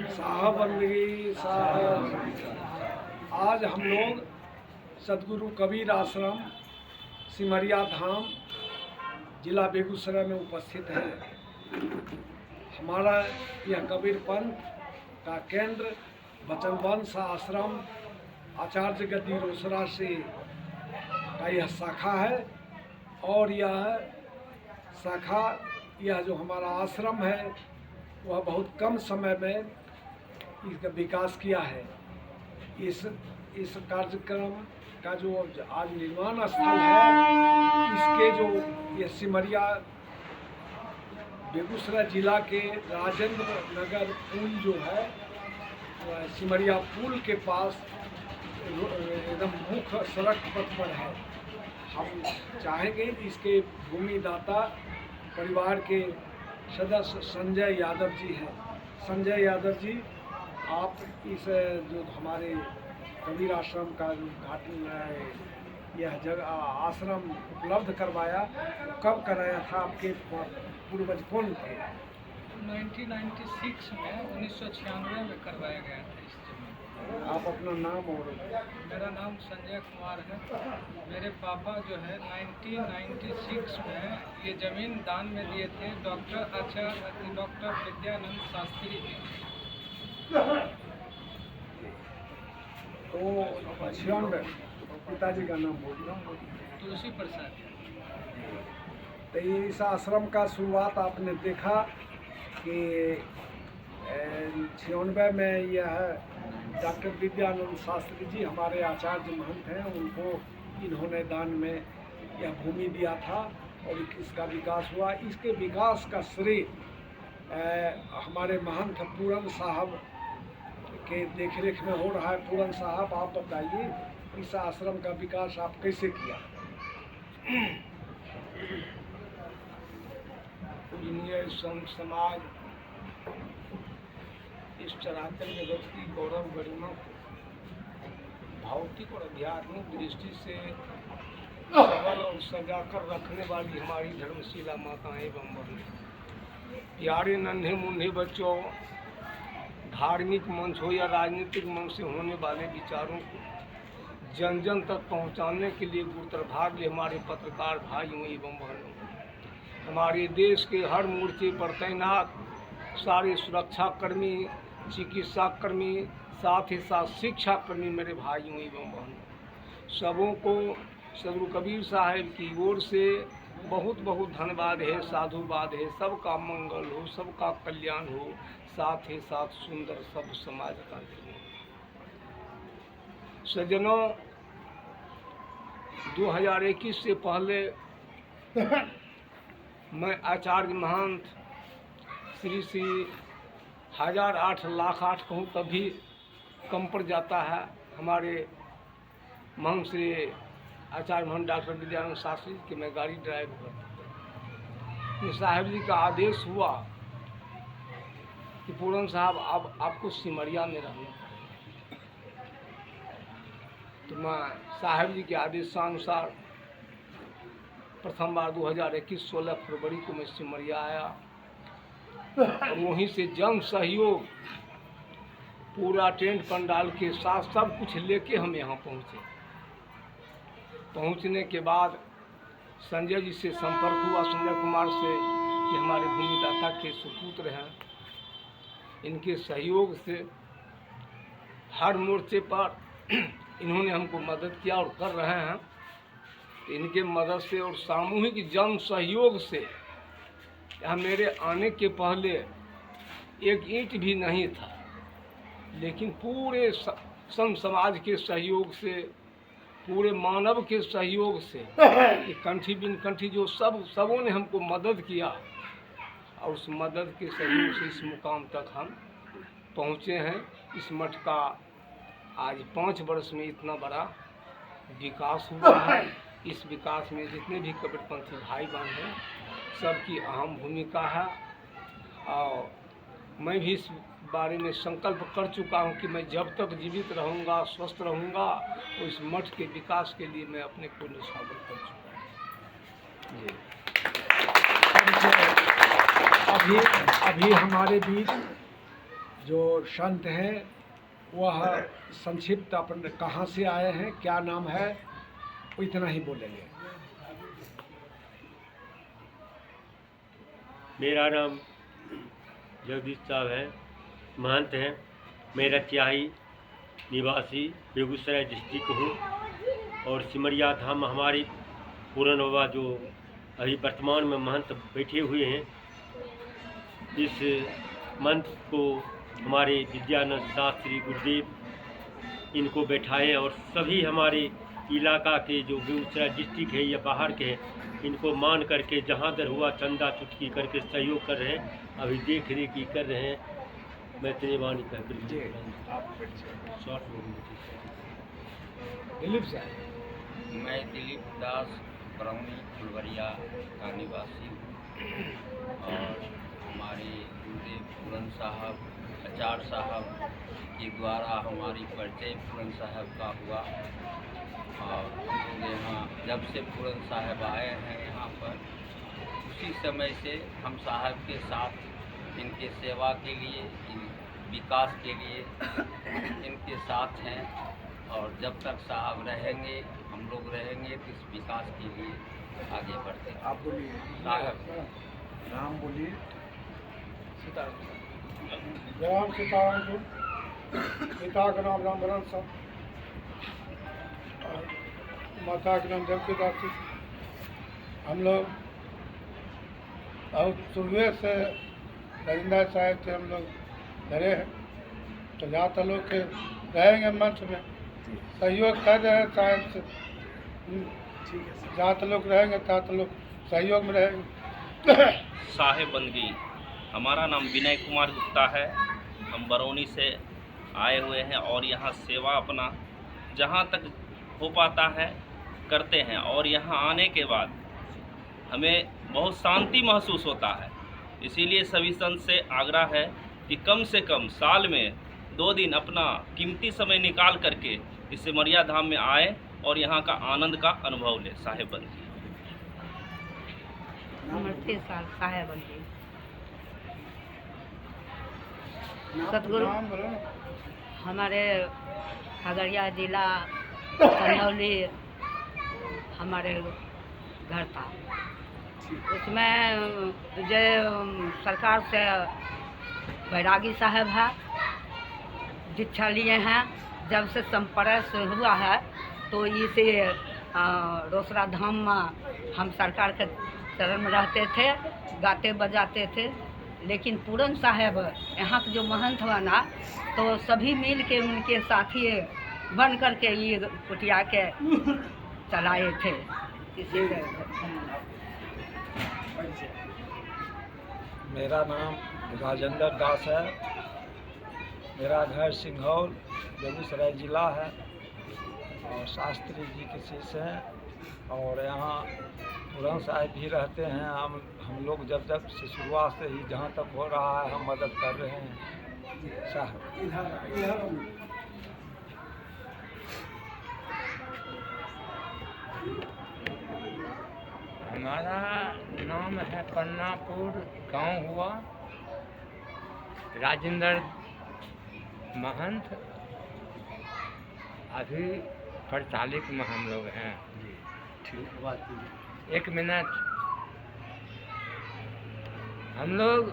साहब बंदगी साहब। आज हम लोग सदगुरु कबीर आश्रम सिमरिया धाम जिला बेगूसराय में उपस्थित हैं। हमारा यह कबीर पंथ का केंद्र वचनवंश आश्रम आचार्य गद्दी रोसड़ा से का यह शाखा है और यह शाखा यह जो हमारा आश्रम है वह बहुत कम समय में इसका विकास किया है। इस कार्यक्रम का जो आज निर्माण स्थल है इसके जो ये सिमरिया बेगूसराय जिला के राजेंद्र नगर पुल जो है सिमरिया पुल के पास एकदम मुख्य सड़क पथ पर है। हम चाहेंगे कि इसके भूमिदाता परिवार के सदस्य संजय यादव जी हैं। संजय यादव जी, आप इस जो हमारे कबीर आश्रम का उद्घाटन यह जगह आश्रम उपलब्ध करवाया, कब कराया था? आपके पूर्वज कौन थे? 1996 में 1996 में करवाया गया था इस जमीन। आप अपना नाम और? मेरा नाम संजय कुमार है। मेरे पापा जो है 1996 में ये ज़मीन दान में दिए थे डॉक्टर विद्यानंद शास्त्री जी। तो 96 पिताजी का नाम बोल रहा हूँ। तुलसी प्रसाद। तो इस आश्रम का शुरुआत आपने देखा कि 96 में यह डॉक्टर विद्यानंद शास्त्री जी हमारे आचार्य महंत हैं, उनको इन्होंने दान में यह भूमि दिया था और इसका विकास हुआ। इसके विकास का श्रेय हमारे महंत पूरन साहब के देखरेख में हो रहा है। पूरन साहब, आप बताइए इस आश्रम का विकास आप कैसे किया? पूजनीय संत समाज इस चराचर जगत की गौरव गरिमा को भौतिक और आध्यात्मिक दृष्टि से सबल और सजा कर रखने वाली हमारी धर्मशिला माताएं एवं बहनें, प्यारे नन्हे मुन्ने बच्चों, धार्मिक मंच हो या राजनीतिक मंच से होने वाले विचारों को जन जन तक पहुंचाने के लिए गुरुतरभाग्य हमारे पत्रकार भाइयों एवं बहनों, हमारे देश के हर मोर्चे पर तैनात सारे सुरक्षाकर्मी, चिकित्साकर्मी, साथ ही साथ शिक्षाकर्मी मेरे भाइयों एवं बहनों, सबों को सदगुरु कबीर साहब की ओर से बहुत बहुत धन्यवाद है, साधुवाद है। सबका मंगल हो, सबका कल्याण हो, साथ ही साथ सुंदर सब समाज का निर्माण। सज्जनों, 2021 से पहले मैं आचार्य महंत श्री 1008 लाख 8 कहूँ तभी कम पड़ जाता है। हमारे महंत श्री आचार्य महंत डॉक्टर विद्यानंद शास्त्री की मैं गाड़ी ड्राइव करता। साहब जी का आदेश हुआ कि पूरन साहब अब आपको सिमरिया में रहना पड़ेगा। तो मैं साहब जी के आदेशानुसार प्रथम बार 2021 16 फरवरी को मैं सिमरिया आया और वहीं से जन सहयोग पूरा टेंट पंडाल के साथ सब कुछ लेके हम यहाँ पहुँचे। पहुँचने के बाद संजय जी से संपर्क हुआ, संजय कुमार से, कि हमारे भूमिदाता के सुपुत्र हैं, इनके सहयोग से हर मोर्चे पर इन्होंने हमको मदद किया और कर रहे हैं। इनके मदद से और सामूहिक जन सहयोग से यहाँ मेरे आने के पहले एक ईंट भी नहीं था, लेकिन पूरे संत समाज के सहयोग से, पूरे मानव के सहयोग से, कंठी बिन कंठी जो सबों ने हमको मदद किया और उस मदद के सहयोग से इस मुकाम तक हम पहुँचे हैं। इस मठ का आज 5 वर्ष में इतना बड़ा विकास हुआ है। इस विकास में जितने भी कबीरपंथी भाई बहन हैं सबकी अहम भूमिका है और मैं भी इस बारे में संकल्प कर चुका हूं कि मैं जब तक जीवित रहूंगा, स्वस्थ रहूंगा, तो इस मठ के विकास के लिए मैं अपने को निछावर कर चुका हूँ। अभी हमारे बीच जो संत हैं वह संक्षिप्त अपन कहाँ से आए हैं, क्या नाम है, वो इतना ही बोलेंगे। मेरा नाम जगदीश साहब है, महंत हैं। मैं रतियाही निवासी बेगूसराय डिस्ट्रिक्ट हूँ और सिमरिया धाम हमारी पूरन बाबा जो अभी वर्तमान में महंत बैठे हुए हैं, इस महंत को हमारे विद्यानंद शास्त्री गुरुदेव इनको बैठाए और सभी हमारे इलाका के जो बेगूसराय डिस्ट्रिक्ट है या बाहर के हैं, इनको मान करके जहाँ दर हुआ चंदा चुटकी करके सहयोग कर रहे हैं, अभी देख रेख की कर रहे हैं। मैं त्रिवाणी का दिलीप साहब। मैं दिलीप दास बरौनी फुलवरिया का निवासी हूँ और हमारे गुरुदेव पूरन साहब आचार्य साहब के द्वारा हमारी परिचय पूरन साहब का हुआ और हम लोग यहाँ जब से पूरन साहब आए हैं यहाँ पर, उसी समय से हम साहब के साथ इनके सेवा के लिए, विकास के लिए इनके साथ हैं और जब तक साहब रहेंगे हम लोग रहेंगे तो इस विकास के लिए आगे बढ़ते हैं। आप बोलिए साहब नाम बोलिए। राम सीताराम जी, पिता का नाम रामभरण साहब और माता का नाम देवकी दासी। हम लोग बहुत शुरू से रविंद्र साहब से हम लोग डरे हैं, तो जहाँ तक लोग के रहेंगे मंच में सहयोग कर रहे हैं साहब से। जहाँ तक लोग रहेंगे तहाँ तक लोग सहयोग में रहेंगे। साहेब बंदगी, हमारा नाम विनय कुमार गुप्ता है। हम बरौनी से आए हुए हैं और यहाँ सेवा अपना जहाँ तक हो पाता है करते हैं और यहाँ आने के बाद हमें बहुत शांति महसूस होता है। इसीलिए सभी संत से आग्रह है कि कम से कम साल में 2 दिन अपना कीमती समय निकाल करके इस सिमरिया धाम में आए और यहाँ का आनंद का अनुभव ले। साहेब बंदगी। नमस्ते साहेब बंदगी। सतगुरु हमारे खगड़िया जिला चंदौली हमारे घर था। उसमें जो सरकार से बैरागी साहब है, दीक्षा लिए हैं। जब से संपर्क हुआ है तो इसे रोसड़ा धाम में हम सरकार के चरण में रहते थे, गाते बजाते थे। लेकिन पूरन साहब यहाँ के जो महंत बना तो सभी मिल के उनके साथी बन कर के ये कुटिया के चलाए थे। इसीलिए मेरा नाम राजेंद्र दास है। मेरा घर सिंघौल बेगूसराय जिला है और शास्त्री जी के शिष्य हैं और यहाँ पूरन साहब भी रहते हैं। हम लोग जब से शुरुआत से ही जहाँ तक हो रहा है हम मदद कर रहे हैं साहब। हमारा नाम है पन्नापुर, गांव हुआ राजेंद्र महंत। अभी 48 में हम लोग हैं। एक मिनट। हम लोग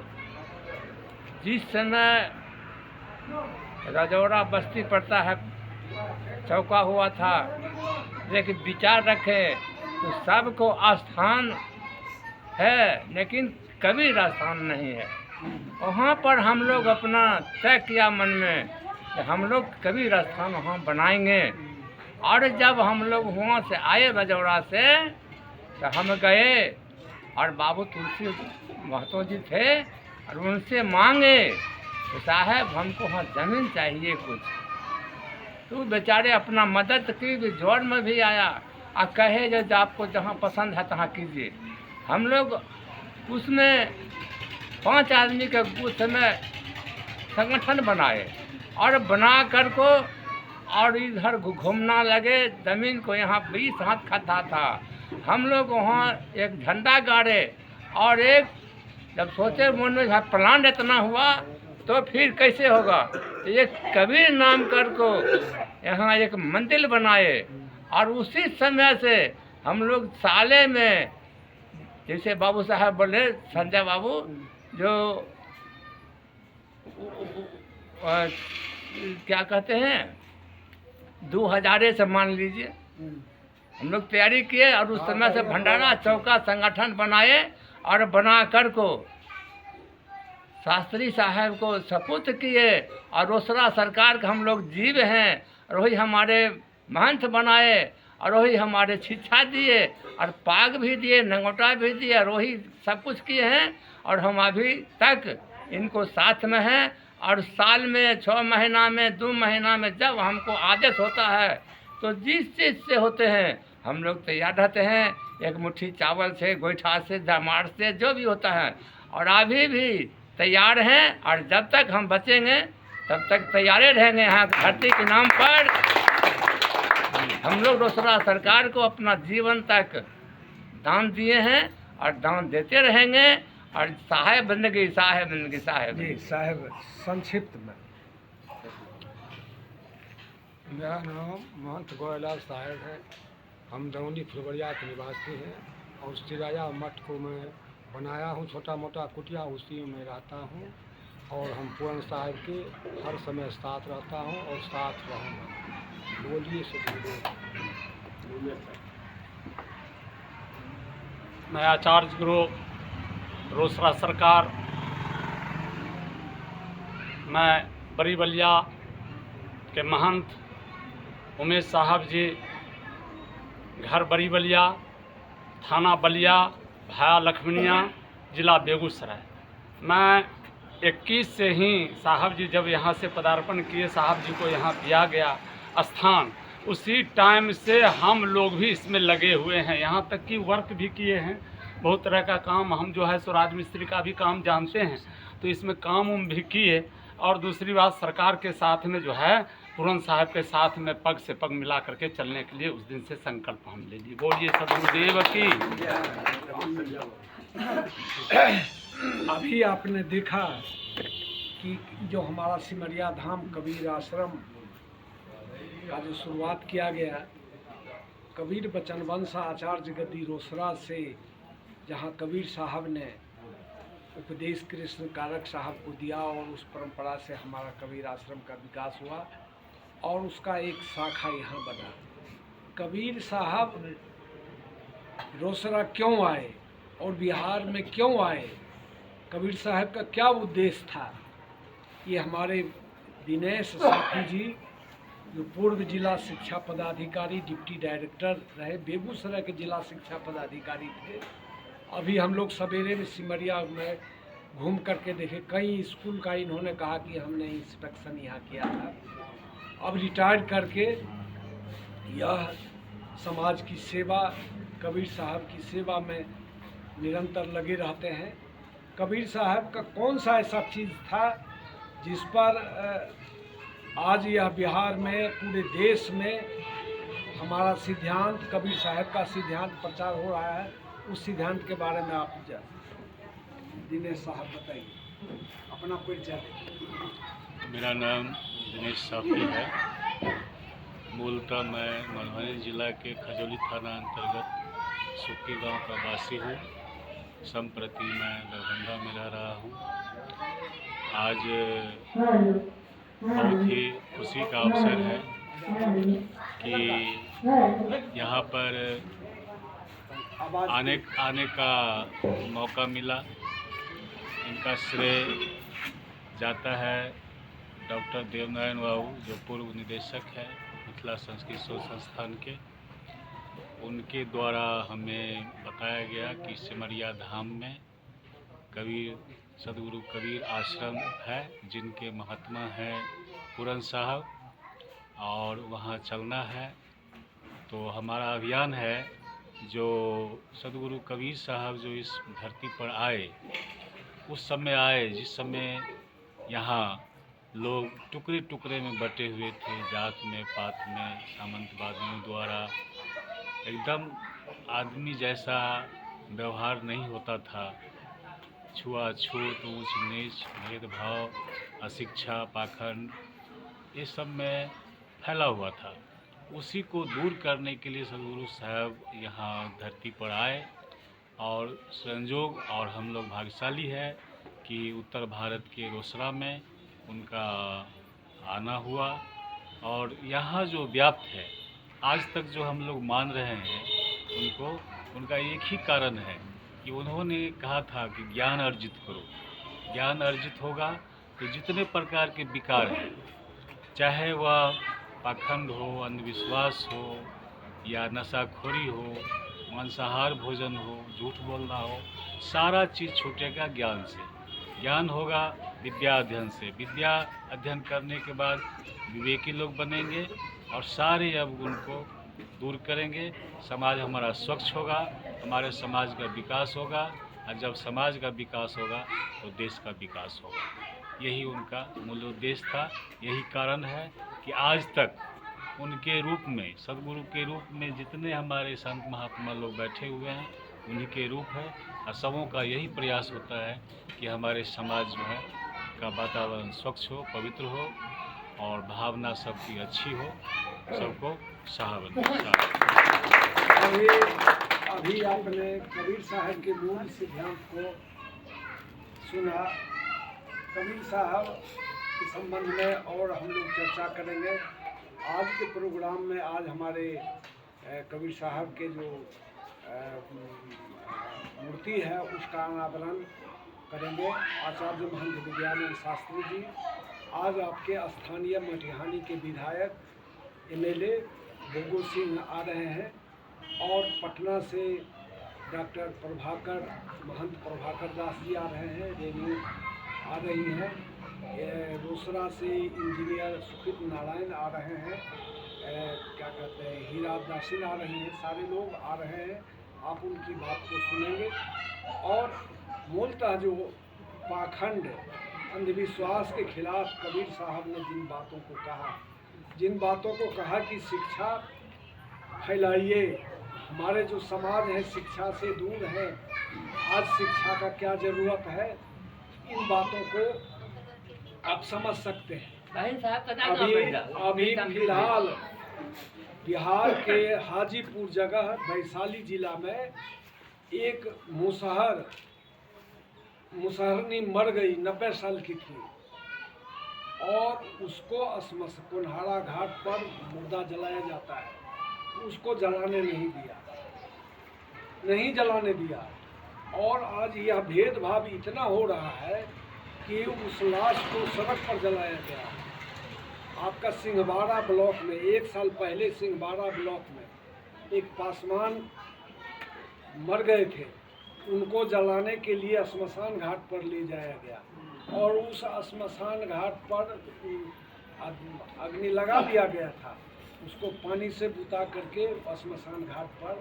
जिस समय रजौरा बस्ती पड़ता है चौका हुआ था, लेकिन विचार रखे तो सबको आस्थान है लेकिन कबीर आस्थान नहीं है। वहाँ पर हम लोग अपना तय किया मन में कि हम लोग कबीर आस्थान वहाँ बनाएंगे। और जब हम लोग वहाँ से आए रजौरा से तो हम गए और बाबू तुलसी महतो जी थे और उनसे मांगे तो साहब हमको वहाँ ज़मीन चाहिए कुछ। तो बेचारे अपना मदद की, जोर में भी आया और कहे जो आपको जहाँ पसंद है तहाँ कीजिए। हम लोग उसमें 5 आदमी के गुट में संगठन बनाए और बना कर को और इधर घूमना लगे। ज़मीन को यहाँ 20 हाथ खद्दा था। हम लोग वहाँ एक झंडा गाड़े और एक जब सोचे मन में प्लान इतना हुआ तो फिर कैसे होगा? ये कबीर नाम कर को यहाँ एक मंदिर बनाए और उसी समय से हम लोग साले में, जैसे बाबू साहब बोले, संजय बाबू, जो क्या कहते हैं 2000 से मान लीजिए हम लोग तैयारी किए और उस समय से भंडारा चौका संगठन बनाए और बना कर को शास्त्री साहब को सपुत किए और रोसड़ा सरकार का हम लोग जीव हैं और वही हमारे महंत बनाए और वही हमारे शिक्षा दिए और पाग भी दिए, नंगोटा भी दिए और वही सब कुछ किए हैं और हम अभी तक इनको साथ में हैं। और साल में 6 महीना में 2 महीना में जब हमको आदेश होता है तो जिस चीज़ से होते हैं हम लोग तैयार रहते हैं, एक मुट्ठी चावल से, गोईठा से, धमार से, जो भी होता है, और अभी भी तैयार हैं और जब तक हम बचेंगे तब तक तैयारे रहेंगे। यहाँ धरती के नाम पर हम लोग रोसड़ा सरकार को अपना जीवन तक दान दिए हैं और दान देते रहेंगे और साहेब बंदगी, साहेब बंदगी, साहेब जी साहब संक्षिप्त में। मेरा नाम महंत गोयलाल साहब है। हम दौनी फुलवरिया के निवासी हैं और सिराया मठ को मैं बनाया हूँ, छोटा मोटा कुटिया, उसी में रहता हूँ और हम पूर्ण साहब के हर समय साथ रहता हूँ और साथ रहूँगा। बोलिए सभी। मैं आचार्य गुरु रोसड़ा सरकार, मैं बड़ी बलिया के महंत उमेश साहब जी, घर बड़ी बलिया, थाना बलिया, भाया लखमनिया, जिला बेगूसराय। मैं 21 से ही साहब जी जब यहाँ से पदार्पण किए, साहब जी को यहाँ दिया गया स्थान, उसी टाइम से हम लोग भी इसमें लगे हुए हैं। यहाँ तक कि वर्क भी किए हैं, बहुत तरह का काम, हम जो है सो राजमिस्त्री का भी काम जानते हैं, तो इसमें काम उम भी किए। और दूसरी बात, सरकार के साथ में जो है पूरन साहब के साथ में पग से पग मिला करके चलने के लिए उस दिन से संकल्प हम ले लिए। बोलिए सदगुरुदेव की। अभी आपने देखा कि जो हमारा सिमरिया धाम कबीर आश्रम का जो शुरुआत किया गया, कबीर बचन वंश आचार्य गद्दी रोसड़ा से, जहाँ कबीर साहब ने उपदेश कृष्ण कारक साहब को दिया और उस परंपरा से हमारा कबीर आश्रम का विकास हुआ और उसका एक शाखा यहाँ बना। कबीर साहब रोसड़ा क्यों आए और बिहार में क्यों आए, कबीर साहब का क्या उद्देश्य था, ये हमारे दिनेश साथी जी, जो पूर्व जिला शिक्षा पदाधिकारी, डिप्टी डायरेक्टर रहे, बेगूसराय के जिला शिक्षा पदाधिकारी थे। अभी हम लोग सवेरे में सिमरिया में घूम करके देखे, कई स्कूल का इन्होंने कहा कि हमने इंस्पेक्शन यहाँ किया था। अब रिटायर करके यह समाज की सेवा, कबीर साहब की सेवा में निरंतर लगे रहते हैं। कबीर साहब का कौन सा ऐसा चीज़ था जिस पर आज यह बिहार में, पूरे देश में हमारा सिद्धांत, कबीर साहब का सिद्धांत प्रचार हो रहा है, उस सिद्धांत के बारे में आप दिनेश साहब बताइए, अपना परिचय दें। मेरा नाम दिनेश साफी है। मूलतः मैं मधुबनी जिला के खजौली थाना अंतर्गत सुक्की गांव का वासी हूँ। संप्रति मैं दरभंगा में रह रहा हूँ। आज बहुत ही खुशी का अवसर है कि यहाँ पर आने का मौका मिला। इनका श्रेय जाता है डॉक्टर देवनारायण बाबू, जो पूर्व निदेशक है मिथिला संस्कृत शोध संस्थान के। उनके द्वारा हमें बताया गया कि सिमरिया धाम में कबीर, सदगुरु कबीर आश्रम है, जिनके महात्मा है पूरन साहब, और वहाँ चलना है। तो हमारा अभियान है, जो सदगुरु कबीर साहब जो इस धरती पर आए, उस समय आए जिस समय यहाँ लोग टुकड़े टुकड़े में बटे हुए थे, जात में, पात में, सामंतवादियों द्वारा एकदम आदमी जैसा व्यवहार नहीं होता था। छुआछूत, ऊंच नीच, भेदभाव, अशिक्षा, पाखंड, ये सब में फैला हुआ था। उसी को दूर करने के लिए सदगुरु साहब यहाँ धरती पर आए और संयोग और हम लोग भाग्यशाली है कि उत्तर भारत के रोसड़ा में उनका आना हुआ। और यहाँ जो व्याप्त है आज तक जो हम लोग मान रहे हैं उनको, उनका एक ही कारण है कि उन्होंने कहा था कि ज्ञान अर्जित करो। ज्ञान अर्जित होगा तो जितने प्रकार के विकार हैं, चाहे वह पाखंड हो, अंधविश्वास हो या नशाखोरी हो, मांसाहार भोजन हो, झूठ बोलना हो, सारा चीज़ छूटेगा ज्ञान से। ज्ञान होगा विद्या अध्ययन से। विद्या अध्ययन करने के बाद विवेकी लोग बनेंगे और सारे अवगुण को दूर करेंगे। समाज हमारा स्वच्छ होगा, हमारे समाज का विकास होगा, और जब समाज का विकास होगा तो देश का विकास होगा। यही उनका मूल उद्देश्य था। यही कारण है कि आज तक उनके रूप में, सदगुरु के रूप में जितने हमारे संत महात्मा लोग बैठे हुए हैं उन्हीं के रूप है। और सबों का यही प्रयास होता है कि हमारे समाज जो है का वातावरण स्वच्छ हो, पवित्र हो और भावना सबकी अच्छी हो, सबको अभी आपने कबीर साहब के मूल सिद्धांत को सुना। कबीर साहब के संबंध में और हम लोग चर्चा करेंगे। आज के प्रोग्राम में आज हमारे कबीर साहब के जो मूर्ति है उसका अनावरण करेंगे आचार्य महंत विज्ञानंद शास्त्री जी। आज आपके स्थानीय मटिहानी के विधायक MLA गोगो सिंह आ रहे हैं और पटना से डॉक्टर प्रभाकर, महंत प्रभाकर दास जी आ रहे हैं, रेणु आ रही हैं, रोसड़ा से इंजीनियर सुखित नारायण आ रहे हैं, क्या कहते हैं हीरा दासिन आ रही हैं, सारे लोग आ रहे हैं। आप उनकी बात को सुनेंगे और मूलतः जो पाखंड अंधविश्वास के खिलाफ कबीर साहब ने जिन बातों को कहा कि शिक्षा फैलाइए, हमारे जो समाज है शिक्षा से दूर है, आज शिक्षा का क्या ज़रूरत है, इन बातों को आप समझ सकते हैं। अभी फिलहाल बिहार के हाजीपुर जगह वैशाली जिला में एक मुसहरनी मर गई, 90 साल की थी और उसको कोन्हारा घाट पर मुर्दा जलाया जाता है। उसको जलाने नहीं जलाने दिया और आज यह भेदभाव इतना हो रहा है कि उस लाश को सड़क पर जलाया गया। आपका सिंहवाड़ा ब्लॉक में 1 साल पहले सिंहवाड़ा ब्लॉक में एक पासवान मर गए थे, उनको जलाने के लिए श्मशान घाट पर ले जाया गया और उस श्मशान घाट पर अग्नि लगा दिया गया था। उसको पानी से बुता करके श्मशान घाट पर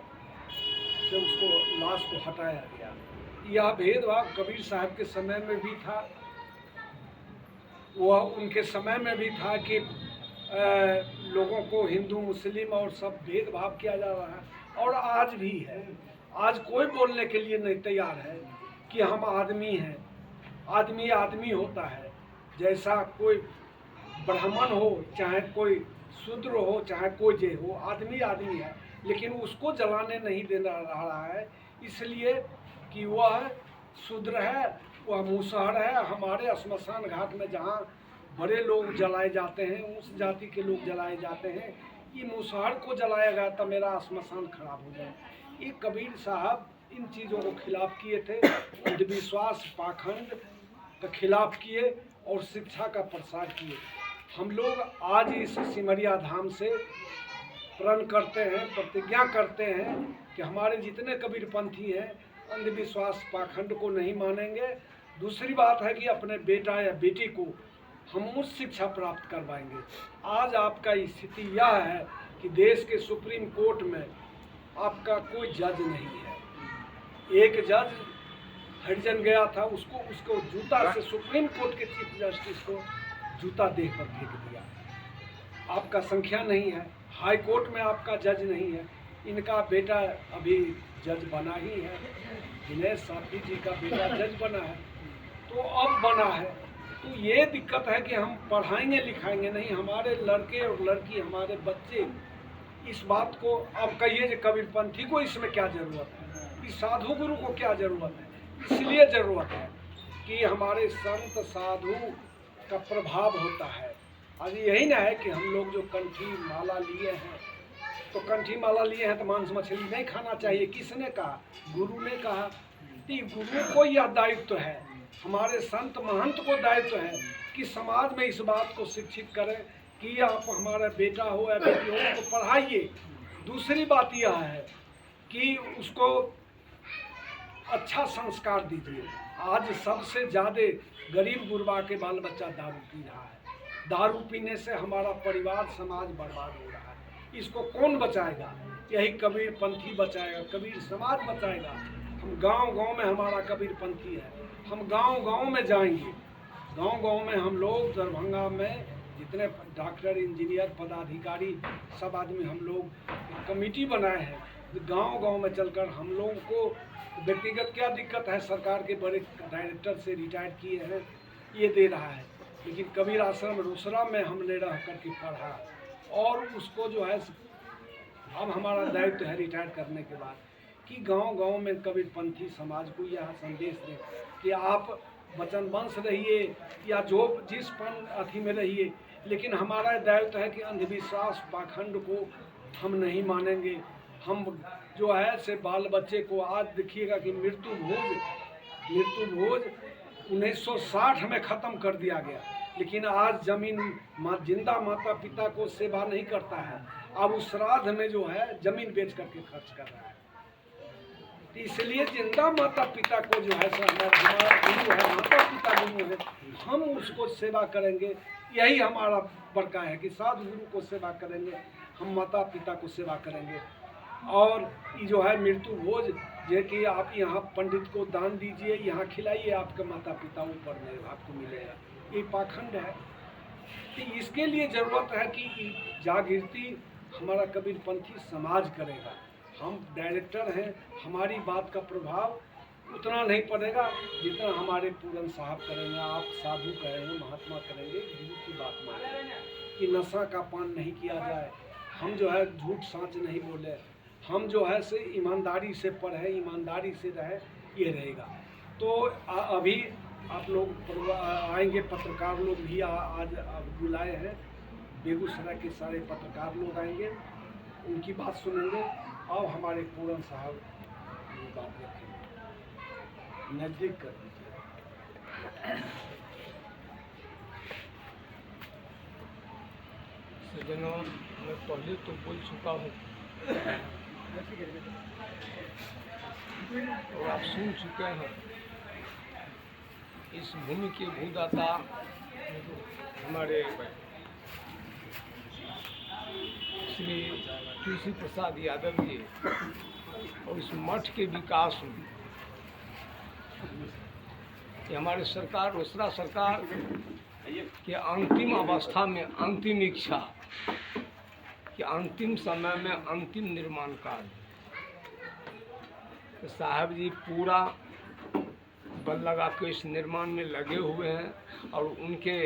से उसको लाश को हटाया गया। यह भेदभाव कबीर साहब के समय में भी था, वह उनके समय में भी था कि लोगों को हिंदू मुस्लिम और सब भेदभाव किया जा रहा है और आज भी है। आज कोई बोलने के लिए नहीं तैयार है कि हम आदमी हैं। आदमी होता है, जैसा कोई ब्राह्मण हो, चाहे कोई शूद्र हो, चाहे कोई जे हो, आदमी है। लेकिन उसको जलाने नहीं देना रहा है, इसलिए कि वह शूद्र है, वह मुसहर है। हमारे श्मशान घाट में जहाँ बड़े लोग जलाए जाते हैं, उस जाति के लोग जलाए जाते हैं, ये मुसहर को जलाया गया तो मेरा श्मशान खराब हो जाए। ये कबीर साहब इन चीज़ों को खिलाफ किए थे, अंधविश्वास पाखंड का खिलाफ किए और शिक्षा का प्रसार किए। हम लोग आज इस सिमरिया धाम से प्रण करते हैं, प्रतिज्ञा करते हैं कि हमारे जितने कबीरपंथी हैं अंधविश्वास पाखंड को नहीं मानेंगे। दूसरी बात है कि अपने बेटा या बेटी को हम उच्च शिक्षा प्राप्त करवाएंगे। आज आपका स्थिति यह है कि देश के सुप्रीम कोर्ट में आपका कोई जज नहीं है। एक जज हरिजन गया था, उसको जूता से सुप्रीम कोर्ट के चीफ जस्टिस को जूता देह पर फेंक दिया। आपका संख्या नहीं है, हाई कोर्ट में आपका जज नहीं है। इनका बेटा अभी जज बना ही है, दिनेश साथी जी का बेटा जज बना है। तो अब बना है। तो ये दिक्कत है कि हम पढ़ाएंगे लिखाएंगे नहीं, हमारे लड़के और लड़की, हमारे बच्चे इस बात को अब कहिए कि कबीरपंथी को इसमें क्या ज़रूरत है, इस साधु गुरु को क्या ज़रूरत है। इसलिए ज़रूरत है कि हमारे संत साधु का प्रभाव होता है। आज यही ना है कि हम लोग जो कंठी माला लिए हैं, तो कंठी माला लिए हैं तो मांस मछली नहीं खाना चाहिए। किसने कहा? गुरु ने कहा। कि गुरु को यह दायित्व है, हमारे संत महंत को दायित्व है कि समाज में इस बात को शिक्षित करें कि आप हमारा बेटा हो या बेटी हो उसको पढ़ाइए। दूसरी बात यह है कि उसको अच्छा संस्कार दीजिए। आज सबसे ज़्यादा गरीब गुरबा के बाल बच्चा दारू पी रहा है। दारू पीने से हमारा परिवार समाज बर्बाद हो रहा है। इसको कौन बचाएगा? यही कबीरपंथी बचाएगा, कबीर समाज बचाएगा। हम गांव-गांव में हमारा कबीरपंथी है, हम गांव-गांव में जाएंगे। गांव-गांव में हम लोग दरभंगा में जितने डॉक्टर, इंजीनियर, पदाधिकारी सब आदमी हम लोग एक कमेटी बनाए हैं। गांव-गांव में चलकर हम लोगों को व्यक्तिगत क्या दिक्कत है, सरकार के बड़े डायरेक्टर से रिटायर किए हैं, ये दे रहा है। लेकिन कबीर आश्रम रोसड़ा में हमने रह करके पढ़ा और उसको जो है अब हमारा दायित्व है रिटायर करने के बाद कि गांव-गांव में कबीरपंथी समाज को यह संदेश दें कि आप वचनवंश रहिए या जो जिस अथी में रहिए, लेकिन हमारा दायित्व है कि अंधविश्वास पाखंड को हम नहीं मानेंगे। हम जो है से बाल बच्चे को आज देखिएगा कि मृत्यु भोज 1960 में ख़त्म कर दिया गया, लेकिन आज जिंदा माता पिता को सेवा नहीं करता है। अब उस श्राद्ध में जो है जमीन बेच करके खर्च कर रहा है। तो इसलिए जिंदा माता पिता को जो है हमारा गुरु है, माता पिता गुरु है, हम उसको सेवा करेंगे। यही हमारा बड़का है कि साधु गुरु को सेवा करेंगे, हम माता पिता को सेवा करेंगे। और ये जो है मृत्यु भोज जो कि आप यहाँ पंडित को दान दीजिए, यहाँ खिलाइए, आपके माता पिता ऊपर में आपको मिलेगा, ये पाखंड है। तो इसके लिए ज़रूरत है कि जागृति हमारा कबीरपंथी समाज करेगा। हम डायरेक्टर हैं, हमारी बात का प्रभाव उतना नहीं पड़ेगा जितना हमारे पूरन साहब करेंगे, आप साधु करेंगे, महात्मा करेंगे। गुरु की बात मानेंगे कि नशा का पान नहीं किया जाए, हम जो है झूठ साँच नहीं बोले, हम जो है से ईमानदारी से पढ़े, ईमानदारी से रहे, ये रहेगा। तो अभी आप लोग आएंगे, पत्रकार लोग भी आज बुलाए हैं, बेगूसराय के सारे पत्रकार लोग आएंगे, उनकी बात सुनेंगे और हमारे पूरन साहब की बात रखेंगे। नज़दीक कर दीजिए। सज्जनों, मैं पहले तो बोल चुका हूँ और आप सुन चुके हैं। इस भूमि के भूदाता हमारे श्री तुलसी प्रसाद यादव जी और इस मठ के विकास में ये हमारे सरकार, रोसड़ा सरकार के अंतिम अवस्था में, अंतिम इच्छा कि अंतिम समय में अंतिम निर्माण कार्य, तो साहब जी पूरा बल लगा के इस निर्माण में लगे हुए हैं और उनके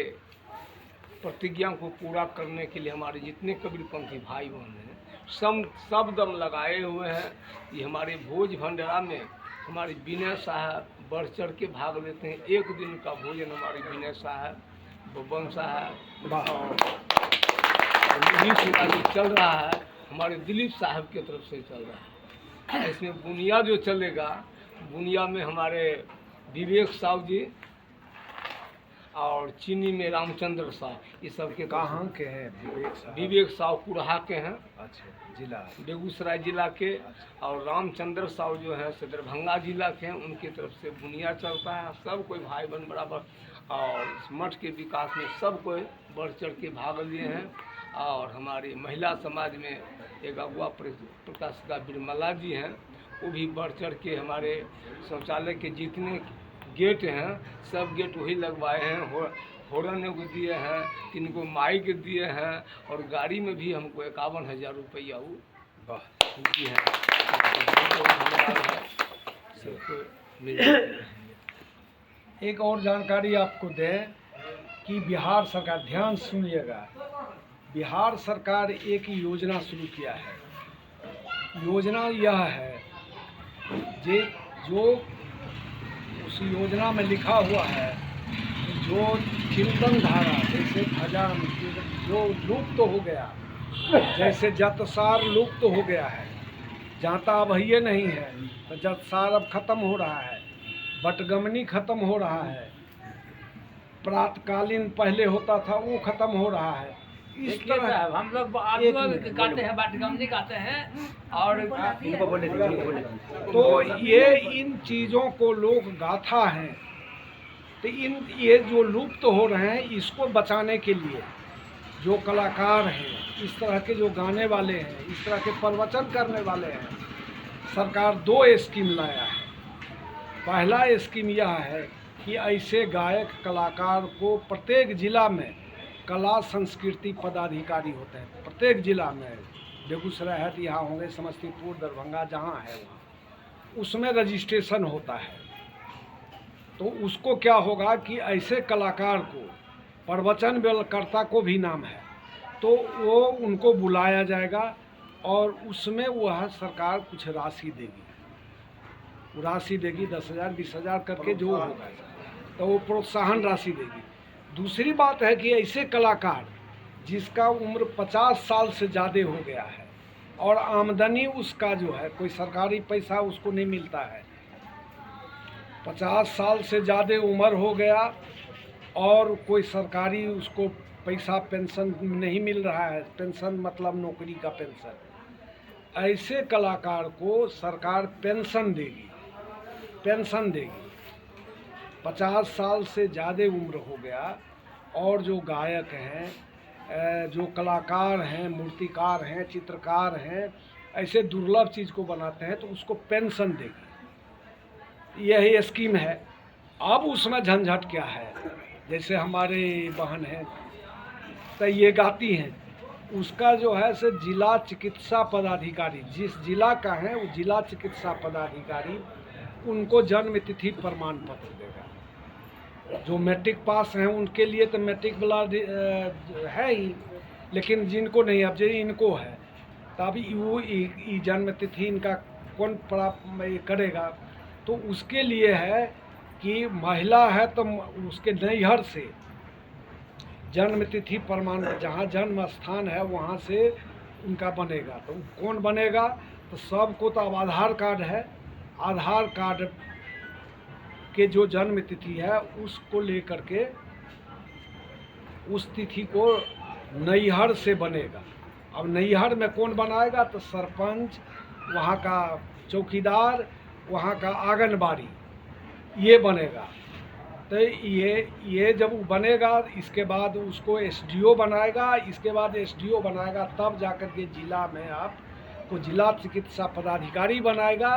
प्रतिज्ञा को पूरा करने के लिए हमारे जितने कबीरपंथी भाई बहन हैं सब दम लगाए हुए हैं। ये हमारे भोज भंडारा में हमारे विनय साहब बढ़ चढ़ के भाग लेते हैं। एक दिन का भोजन हमारे विनय साहब, बबन साहब और जो चल रहा है हमारे दिलीप साहब की तरफ से चल रहा है। इसमें बुनिया जो चलेगा, बुनिया में हमारे विवेक साहु जी और चीनी में रामचंद्र साहब, ये सब के कहाँ के हैं? विवेक साहु कुरहा के हैं, अच्छा, जिला बेगूसराय जिला के। और रामचंद्र साहु जो है दरभंगा जिला के हैं, उनकी तरफ से बुनिया चलता है। सब कोई भाई बहन बराबर और इस मठ के विकास में सब कोई बढ़ चढ़ के भाग लिए हैं। और हमारी महिला समाज में एक अगुआ प्रकाशिका बिरमला जी हैं, वो भी बढ़ चढ़ के हमारे शौचालय के जितने गेट हैं सब गेट वही लगवाए हैं। हॉर्न को दिए हैं, 3 को माइक दिए हैं और गाड़ी में भी हमको 51,000 रुपया वो दी है। सबको मिल एक और जानकारी आपको दें कि बिहार सरकार, ध्यान सुनिएगा, बिहार सरकार एक योजना शुरू किया है। योजना यह है जो उस योजना में लिखा हुआ है, जो चिंतन धारा जैसे खजान जो लुप्त हो गया, जैसे जतसार लुप्त हो गया है, जाता अब ये नहीं है, तो जतसार अब खत्म हो रहा है, बटगमनी खत्म हो रहा है, प्रातकालीन पहले होता था वो खत्म हो रहा है। इस तरह हम लोग गाते हैं, बाटगमनी गाते हैं और तो ये इन चीज़ों को लोग गाथा हैं, तो ये जो लुप्त हो रहे हैं इसको बचाने के लिए जो कलाकार हैं, इस तरह के जो गाने वाले हैं, इस तरह के प्रवचन करने वाले हैं, सरकार 2 स्कीम लाया है। पहला स्कीम यह है कि ऐसे गायक कलाकार को प्रत्येक जिला में कला संस्कृति पदाधिकारी होते हैं, प्रत्येक जिला में, बेगूसराय है तो यहाँ होंगे, समस्तीपुर, दरभंगा, जहाँ है वहाँ उसमें रजिस्ट्रेशन होता है। तो उसको क्या होगा कि ऐसे कलाकार को, प्रवचन करता को भी नाम है, तो वो उनको बुलाया जाएगा और उसमें वह सरकार कुछ राशि देगी, राशि देगी 10,000 20,000 करके जो होगा, तो वो प्रोत्साहन राशि देगी। दूसरी बात है कि ऐसे कलाकार जिसका उम्र 50 साल से ज़्यादा हो गया है और आमदनी उसका जो है कोई सरकारी पैसा उसको नहीं मिलता है, 50 साल से ज़्यादा उम्र हो गया और कोई सरकारी उसको पैसा पेंशन नहीं मिल रहा है, पेंशन मतलब नौकरी का पेंशन, ऐसे कलाकार को सरकार पेंशन देगी। 50 साल से ज़्यादा उम्र हो गया और जो गायक हैं, जो कलाकार हैं, मूर्तिकार हैं, चित्रकार हैं, ऐसे दुर्लभ चीज़ को बनाते हैं तो उसको पेंशन देगी। यही स्कीम है। अब उसमें झंझट क्या है, जैसे हमारे बहन हैं तो ये गाती हैं, उसका जो है से जिला चिकित्सा पदाधिकारी, जिस जिला का है वो जिला चिकित्सा पदाधिकारी उनको जन्म तिथि प्रमाण पत्र देगा। जो मैट्रिक पास हैं उनके लिए तो मैट्रिक वाला है ही, लेकिन जिनको नहीं, अब जो इनको है तब वो जन्म तिथि इनका कौन प्राप्त करेगा, तो उसके लिए है कि महिला है तो उसके नैहर से जन्म तिथि प्रमाण, जहाँ जन्म स्थान है वहाँ से उनका बनेगा। तो कौन बनेगा, तो सबको तो अब आधार कार्ड है, आधार कार्ड के जो जन्म तिथि है उसको लेकर के उस तिथि को नैहर से बनेगा। अब नैहर में कौन बनाएगा, तो सरपंच, वहाँ का चौकीदार, वहाँ का आंगनबाड़ी, ये बनेगा। तो ये जब बनेगा इसके बाद उसको एसडीओ बनाएगा, इसके बाद एसडीओ बनाएगा तब जाकर के जिला में आपको जिला चिकित्सा पदाधिकारी बनाएगा,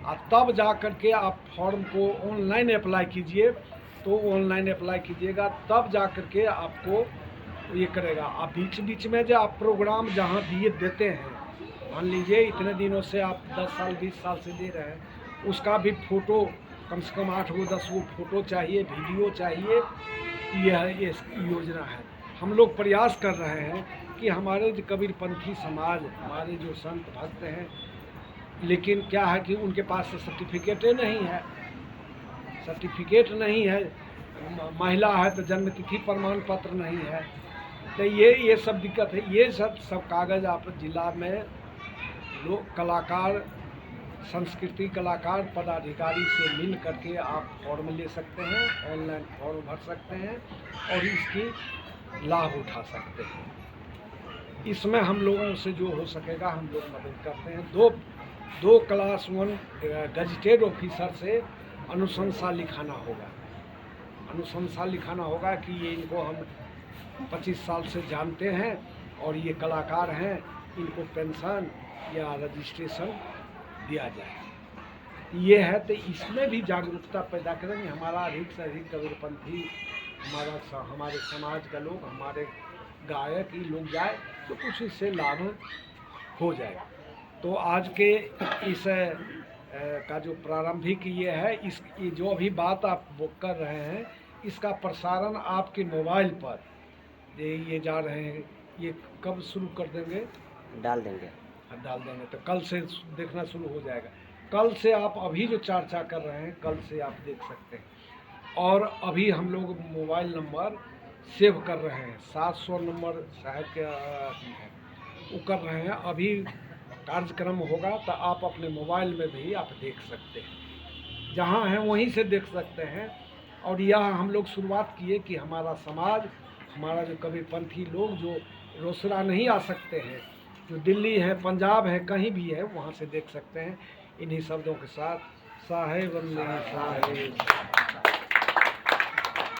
और तब जाकर के आप फॉर्म को ऑनलाइन अप्लाई कीजिए। तो ऑनलाइन अप्लाई कीजिएगा तब जाकर के आपको ये करेगा। आप बीच में जो आप प्रोग्राम जहाँ दिए देते हैं, मान लीजिए इतने दिनों से आप 10 साल 20 साल से दे रहे हैं, उसका भी फ़ोटो कम से कम 8 गो 10 गो फ़ोटो चाहिए, वीडियो चाहिए। यह योजना है। हम लोग प्रयास कर रहे हैं कि हमारे जो कबीरपंथी समाज, हमारे जो संत भक्त हैं, लेकिन क्या है कि उनके पास सर्टिफिकेटें नहीं है, सर्टिफिकेट नहीं है, महिला है तो जन्म तिथि प्रमाण पत्र नहीं है, तो ये सब दिक्कत है। ये सब कागज़ आप जिला में लोग कलाकार, संस्कृति कलाकार पदाधिकारी से मिल करके आप फॉर्म ले सकते हैं, ऑनलाइन फॉर्म भर सकते हैं और इसकी लाभ उठा सकते हैं। इसमें हम लोगों से जो हो सकेगा हम लोग मदद करते हैं। दो क्लास 1 गजटेड ऑफिसर से अनुशंसा लिखाना होगा, अनुशंसा लिखाना होगा कि ये इनको हम 25 साल से जानते हैं और ये कलाकार हैं, इनको पेंशन या रजिस्ट्रेशन दिया जाए। ये है, तो इसमें भी जागरूकता पैदा करेंगे। हमारा अधिक से अधिक कबीरपंथी, हमारे समाज का लोग, हमारे गायक ही लोग जाए तो कुछ इससे लाभ हो जाएगा। तो आज के इस का जो प्रारंभिक ये है, ये जो अभी बात आप वो कर रहे हैं, इसका प्रसारण आपके मोबाइल पर ये जा रहे हैं, ये कब शुरू कर देंगे? डाल देंगे। डाल देंगे तो कल से देखना शुरू हो जाएगा। कल से आप अभी जो चर्चा कर रहे हैं, कल से आप देख सकते हैं। और अभी हम लोग मोबाइल नंबर सेव कर रहे हैं, 700 नंबर शायद क्या है वो कर रहे हैं। अभी कार्यक्रम होगा तो आप अपने मोबाइल में भी आप देख सकते हैं, जहाँ हैं वहीं से देख सकते हैं। और यह हम लोग शुरुआत किए कि हमारा समाज, हमारा जो कबीरपंथी लोग जो रोसड़ा नहीं आ सकते हैं, जो दिल्ली है, पंजाब है, कहीं भी है, वहाँ से देख सकते हैं। इन्हीं शब्दों के साथ साहेब साहेब